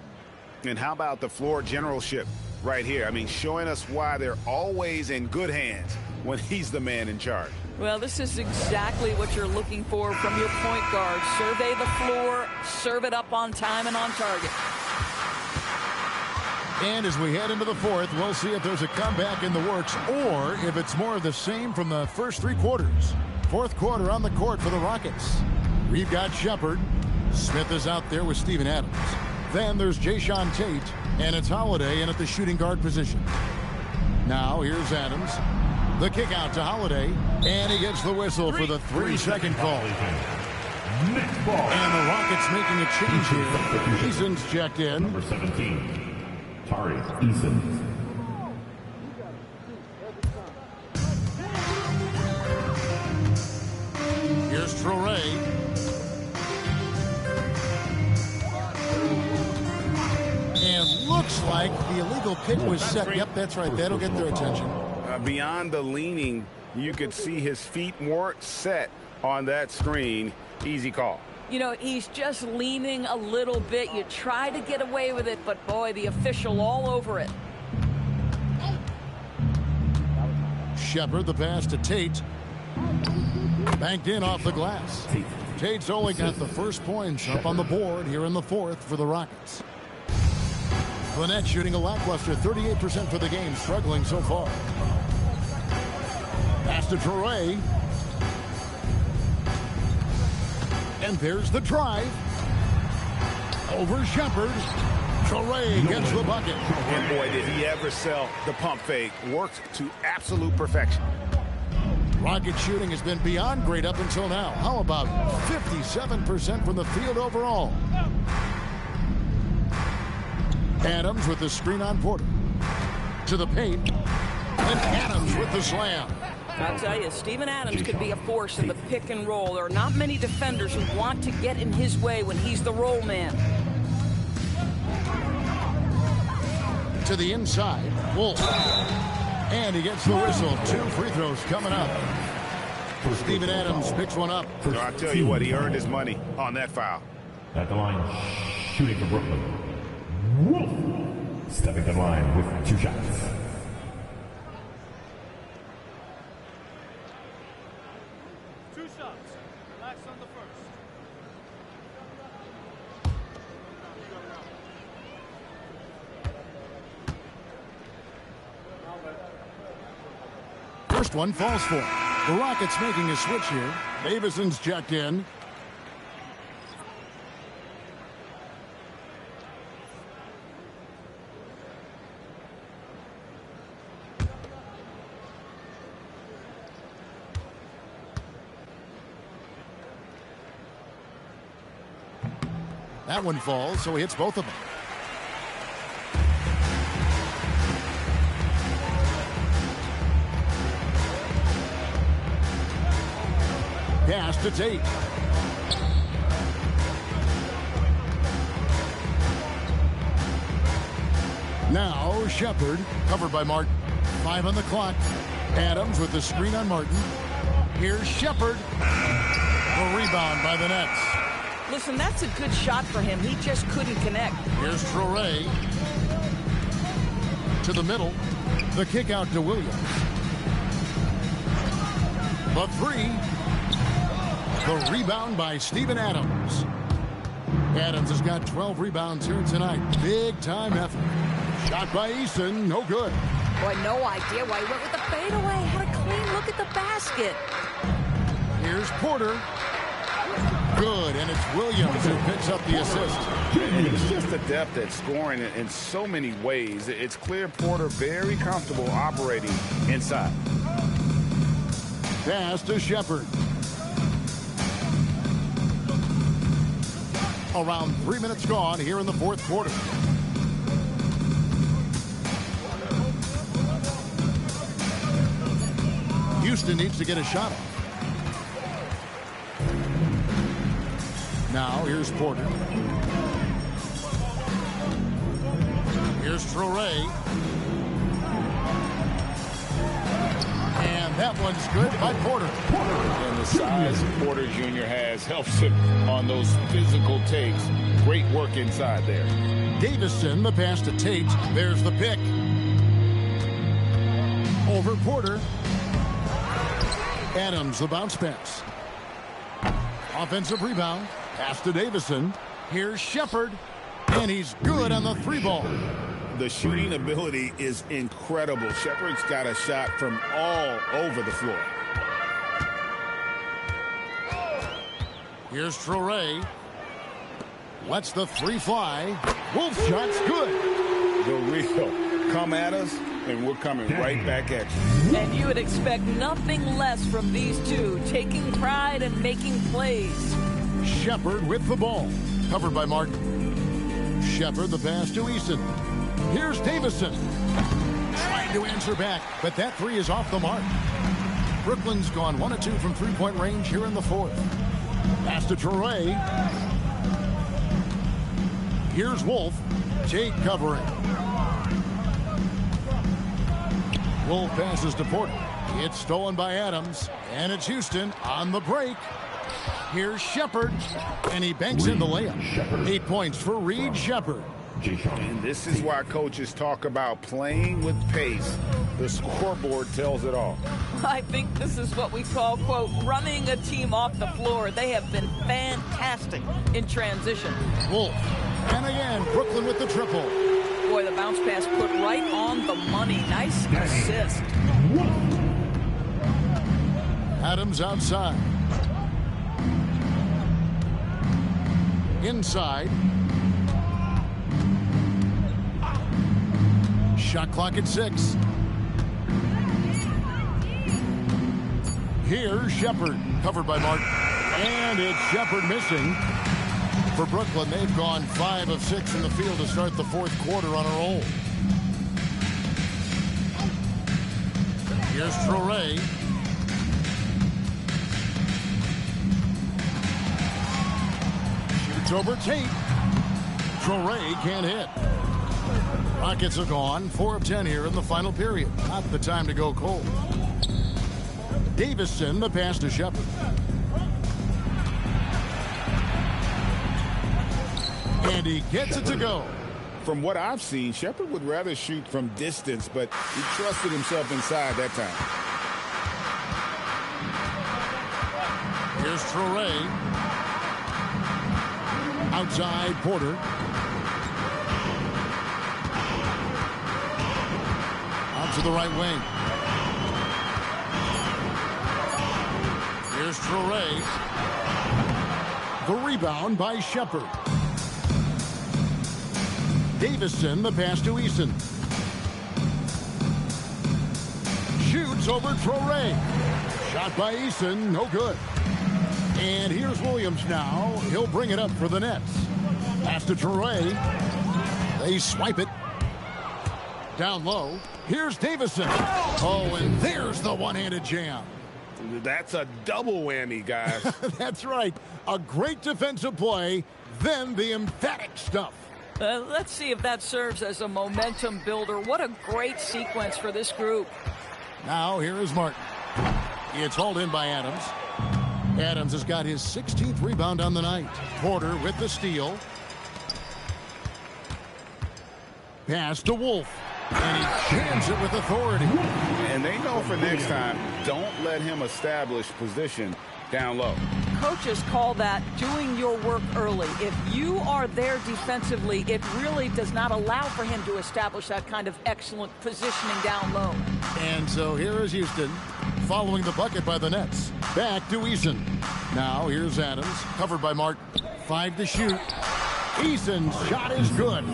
And how about the floor generalship right here? I mean, showing us why they're always in good hands when he's the man in charge. Well, this is exactly what you're looking for from your point guard. Survey the floor, serve it up on time and on target. And as we head into the fourth, we'll see if there's a comeback in the works or if it's more of the same from the first 3 quarters. Fourth quarter on the court for the Rockets. We've got Shepard. Smith is out there with Steven Adams. Then there's Jayshawn Tate, and it's Holiday in at the shooting guard position. Now here's Adams. The kick out to Holiday, and he gets the whistle for the 3-second call. And the Rockets making a change here. Eason's checked in. Number 17, Tari Eason. Here's Traore. And looks like the illegal pick was set. Yep, that's right. That'll get their attention. Beyond the leaning, you could see his feet weren't set on that screen. Easy call. You know, he's just leaning a little bit. You try to get away with it, but boy, the official all over it. Shepard, the pass to Tate. Banked in off the glass. Tate's only got the first points up on the board here in the fourth for the Rockets. Fournette shooting a lackluster 38% for the game, struggling so far. Pass to Traore. And there's the drive. Over Shepard. Traore gets the bucket. And boy, did he ever sell the pump fake. Worked to absolute perfection. Rocket shooting has been beyond great up until now. How about 57% from the field overall? Adams with the screen on Porter. To the paint. And Adams with the slam. I'll tell you, Steven Adams could be a force in the pick and roll. There are not many defenders who want to get in his way when he's the roll man. To the inside. Wolf. And he gets the whistle. 2 free throws coming up. Steven Adams picks one up. I'll tell you what, he earned his money on that foul. At the line, shooting for Brooklyn, Wolf. Stepping to the line with 2 shots. First one falls for him. The Rockets making a switch here. Davison's checked in. That one falls, so he hits both of them. Pass to Tate. Now Shepard, covered by Martin. 5 on the clock. Adams with the screen on Martin. Here's Shepard. The rebound by the Nets. Listen, that's a good shot for him. He just couldn't connect. Here's Traore. To the middle. The kick out to Williams. The 3. The rebound by Steven Adams. Adams has got 12 rebounds here tonight. Big time effort. Shot by Eason, no good. Boy, no idea why he went with the fadeaway. Had a clean look at the basket. Here's Porter. Good, and it's Williams who picks up the assist. And it's just the depth at scoring in so many ways. It's clear Porter very comfortable operating inside. Pass to Shepard. Around 3 minutes gone here in the fourth quarter. Houston needs to get a shot off. Now here's Porter. Here's Traore. And that one's good by Porter. And the size Porter Jr. has helps him on those physical takes. Great work inside there. Davison, the pass to Tate. There's the pick. Over Porter. Adams, the bounce pass. Offensive rebound. Pass to Davison. Here's Shepard. And he's good on the 3-ball. The shooting ability is incredible. Shepard's got a shot from all over the floor. Here's Traore. Lets the 3 fly. Wolf shot's good. The real come at us, and we're coming right back at you. And you would expect nothing less from these two, taking pride and making plays. Shepard with the ball. Covered by Martin. Shepard, the pass to Eason. Here's Davison. Trying to answer back, but that 3 is off the mark. Brooklyn's gone 1 of 2 from 3-point range here in the fourth. Pass to Traore. Here's Wolf. Tate covering. Wolf passes to Porter. It's stolen by Adams. And it's Houston on the break. Here's Shepard. And he banks in the layup. 8 points for Reed Shepard. And this is why coaches talk about playing with pace. The scoreboard tells it all. I think this is what we call, quote, running a team off the floor. They have been fantastic in transition. Wolf. And again, Brooklyn with the triple. Boy, the bounce pass put right on the money. Nice assist. Adams outside. Inside. Shot clock at 6. Here's Shepard, covered by Martin. And it's Shepard missing. For Brooklyn, they've gone 5 of 6 in the field to start the fourth quarter on a roll. Here's Traore. Shoots over Tate. Traore can't hit. Rockets are gone 4 of 10 here in the final period. Not the time to go cold. Davison, the pass to Shepard. And he gets it to go. from what I've seen, Shepard would rather shoot from distance, but he trusted himself inside that time. Here's Traore. Outside Porter. Out to the right wing. Here's Traore. The rebound by Shepard. Davison, the pass to Eason. Shoots over Traore. Shot by Eason, no good. And here's Williams now. He'll bring it up for the Nets. Pass to Traore. They swipe it. Down low. Here's Davison. Oh, and there's the one-handed jam. That's a double whammy, guys. That's right. A great defensive play, then the emphatic stuff. Let's see if that serves as a momentum builder. What a great sequence for this group. Now here is Martin. It's hauled in by Adams. Adams has got his 16th rebound on the night. Porter with the steal. Pass to Wolf. And he jams it with authority. And they know for next time, don't let him establish position down low. Coaches call that doing your work early. If you are there defensively, it really does not allow for him to establish that kind of excellent positioning down low. And so here is Houston following the bucket by the Nets. Back to Eason. Now here's Adams, covered by Martin. 5 to shoot. Eason's shot is good.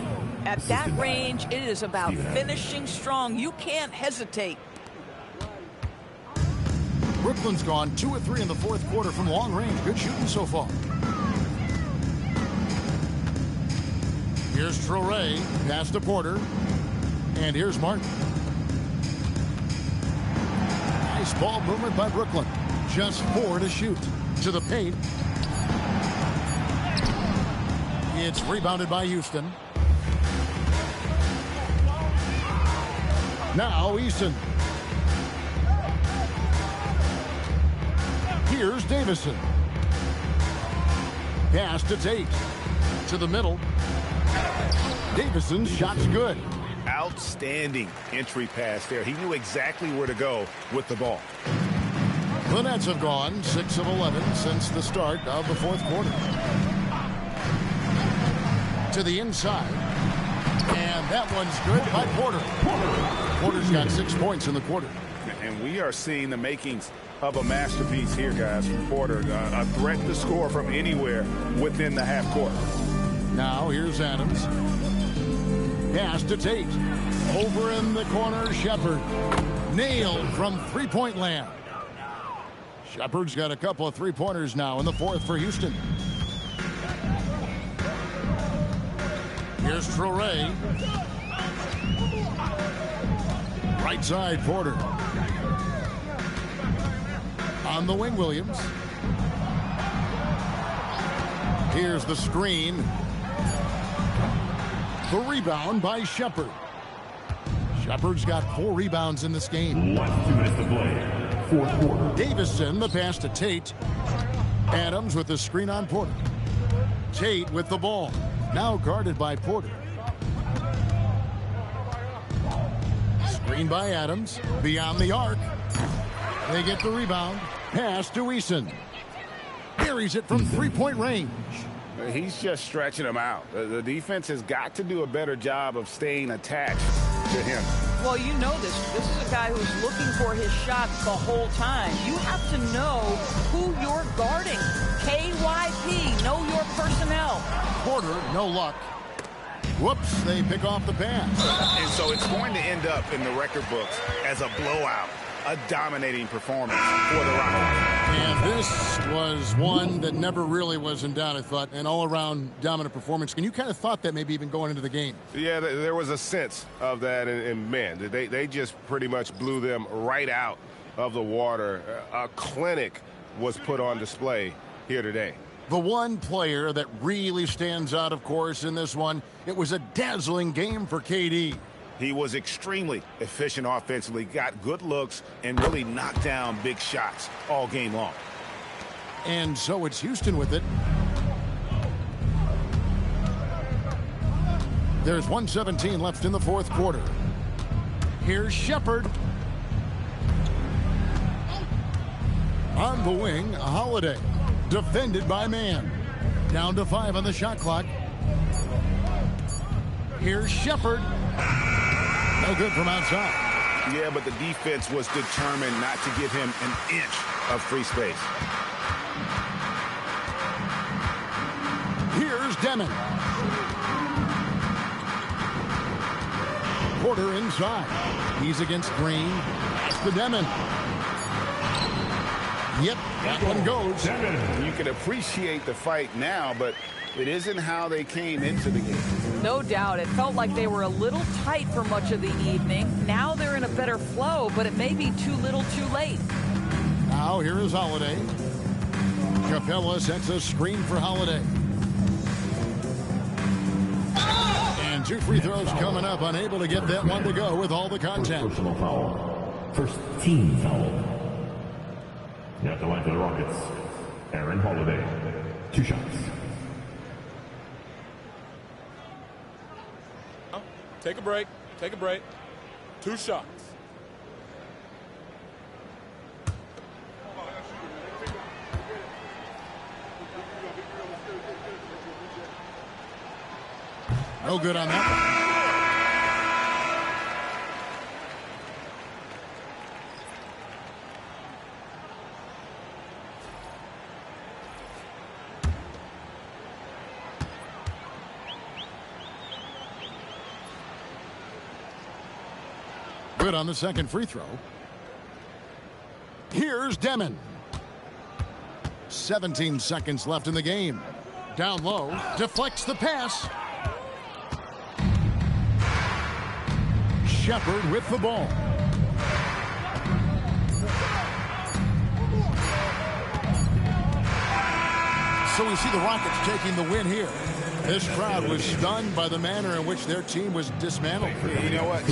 At that range, it is about finishing strong. You can't hesitate. Brooklyn's gone 2 of 3 in the fourth quarter from long range. Good shooting so far. Here's Traore. Pass to Porter. And here's Martin. Nice ball movement by Brooklyn. Just 4 to shoot. To the paint. It's rebounded by Houston. Now Eason. Here's Davison. Pass to Tate. To the middle. Davison's shot's good. Outstanding entry pass there. He knew exactly where to go with the ball. The Nets have gone 6 of 11 since the start of the fourth quarter. To the inside. And that one's good by Porter. Porter's got 6 points in the quarter. And we are seeing the makings of a masterpiece here, guys, from Porter. A threat to score from anywhere within the half court. Now here's Adams. Pass to Tate. Over in the corner, Shepard. Nailed from three-point land. Shepard's got a couple of three-pointers now in the fourth for Houston. Here's Traore. Right side, Porter. On the wing, Williams. Here's the screen. The rebound by Shepard. Shepard's got 4 rebounds in this game. Last 2 minutes to play. Fourth quarter. Davison, the pass to Tate. Adams with the screen on Porter. Tate with the ball. Now guarded by Porter. Screen by Adams. Beyond the arc. They get the rebound. Pass to Eason. Buries it from three-point range. He's just stretching him out. The defense has got to do a better job of staying attached to him. Well, you know this. This is a guy who's looking for his shot the whole time. You have to know who you're guarding. KYP, know your personnel. Porter, no luck. Whoops, they pick off the pass. And so it's going to end up in the record books as a blowout, a dominating performance for the Rockets. And this was one that never really was in doubt, I thought. An all-around dominant performance. And you kind of thought that maybe even going into the game. Yeah, there was a sense of that. And man, they just pretty much blew them right out of the water. A clinic was put on display here today. The one player that really stands out, of course, in this one, it was a dazzling game for KD. He was extremely efficient offensively, got good looks, and really knocked down big shots all game long. And so it's Houston with it. There's 1:17 left in the fourth quarter. Here's Shepard. On the wing, Holiday. Defended by Man. Down to 5 on the shot clock. Here's Shepard. No good from outside. Yeah, but the defense was determined not to give him an inch of free space. Here's Demon. Porter inside. He's against Green. That's the Demon. Yep, that one goes. You can appreciate the fight now, but it isn't how they came into the game. No doubt. It felt like they were a little tight for much of the evening. Now they're in a better flow, but it may be too little too late. Now here is Holiday. Capella sets a screen for Holiday. And 2 free throws coming up. Unable to get that one to go with all the contact. Personal foul. First team foul. Now at the line for the Rockets, Aaron Holiday. 2 shots. Take a break. Take a break. 2 shots. No good on that one. Good on the second free throw. Here's Demon. 17 seconds left in the game. Down low, deflects the pass. Shepard with the ball. So we see the Rockets taking the win here. This crowd was stunned by the manner in which their team was dismantled. You know what?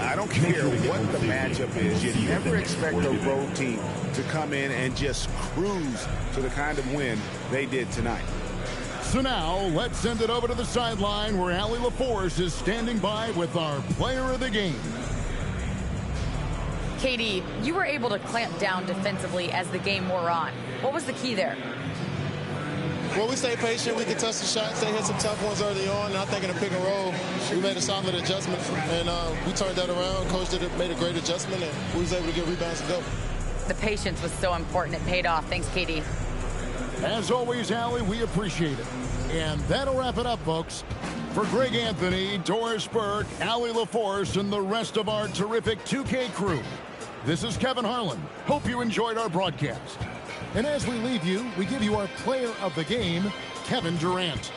I don't care what the matchup is. You never expect a road team to come in and just cruise to the kind of win they did tonight. So now, let's send it over to the sideline where Allie LaForce is standing by with our player of the game. KD, you were able to clamp down defensively as the game wore on. What was the key there? Well, we stayed patient. We contested shots. They hit some tough ones early on. And I think in the pick and roll, we made a solid adjustment. And we turned that around. Coach made a great adjustment, and we was able to get rebounds and go. The patience was so important. It paid off. Thanks, KD. As always, Allie, we appreciate it. And that'll wrap it up, folks. For Greg Anthony, Doris Burke, Allie LaForce, and the rest of our terrific 2K crew, this is Kevin Harlan. Hope you enjoyed our broadcast. And as we leave you, we give you our player of the game, Kevin Durant.